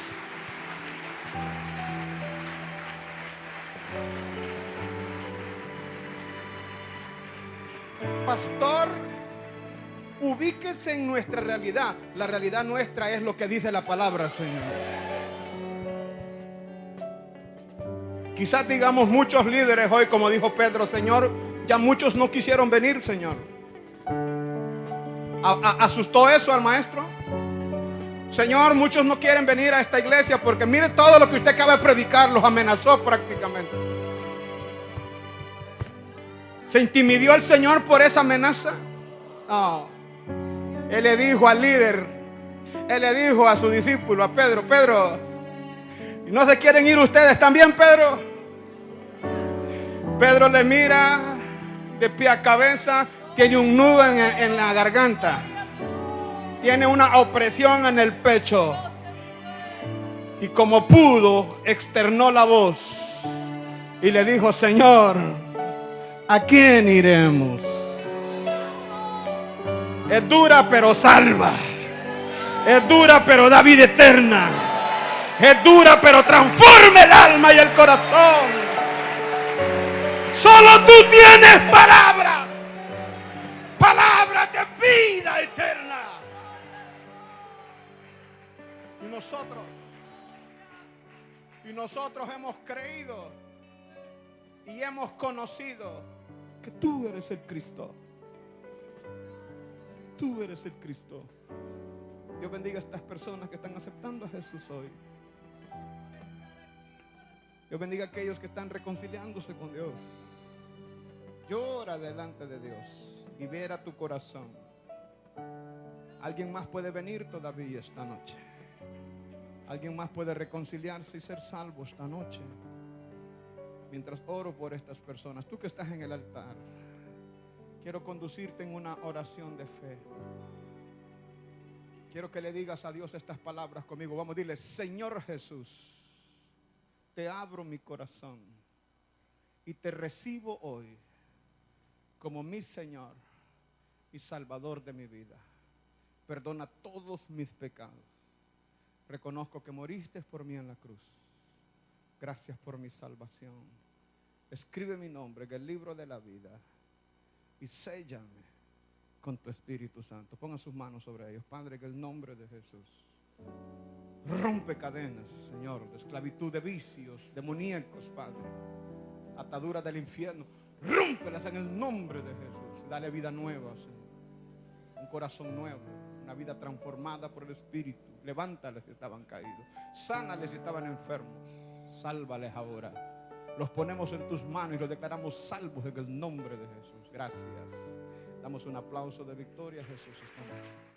Pastor, ubíquese en nuestra realidad. La realidad nuestra es lo que dice la palabra, Señor. Quizás digamos muchos líderes hoy, como dijo Pedro, Señor, ya muchos no quisieron venir, Señor. ¿Asustó eso al maestro? Señor, muchos no quieren venir a esta iglesia porque mire todo lo que usted acaba de predicar, los amenazó prácticamente. ¿Se intimidó el Señor por esa amenaza? No. Él le dijo al líder, él le dijo a su discípulo, a Pedro, Pedro, ¿no se quieren ir ustedes también, Pedro? Pedro le mira de pie a cabeza, tiene un nudo en la garganta, tiene una opresión en el pecho y como pudo externó la voz y le dijo, Señor, ¿a quién iremos? Es dura pero salva. Es dura pero da vida eterna. Es dura pero transforma el alma y el corazón. Solo tú tienes palabras. Palabras de vida eterna. Y nosotros hemos creído y hemos conocido que tú eres el Cristo. Tú eres el Cristo. Dios bendiga a estas personas que están aceptando a Jesús hoy. Dios bendiga a aquellos que están reconciliándose con Dios. Llora delante de Dios y viera tu corazón. Alguien más puede venir todavía esta noche. Alguien más puede reconciliarse y ser salvo esta noche. Mientras oro por estas personas, tú que estás en el altar, quiero conducirte en una oración de fe. Quiero que le digas a Dios estas palabras conmigo. Vamos a decirle, Señor Jesús, te abro mi corazón y te recibo hoy como mi Señor y Salvador de mi vida. Perdona todos mis pecados. Reconozco que moriste por mí en la cruz. Gracias por mi salvación. Escribe mi nombre en el libro de la vida y séllame con tu Espíritu Santo. Pongan sus manos sobre ellos. Padre, en el nombre de Jesús, rompe cadenas, Señor, de esclavitud, de vicios demoníacos, Padre, ataduras del infierno. Rómpelas en el nombre de Jesús. Dale vida nueva, Señor. Un corazón nuevo, una vida transformada por el Espíritu. Levántales si estaban caídos. Sánales si estaban enfermos. Sálvales ahora. Los ponemos en tus manos y los declaramos salvos en el nombre de Jesús. Gracias. Damos un aplauso de victoria a Jesús esta noche.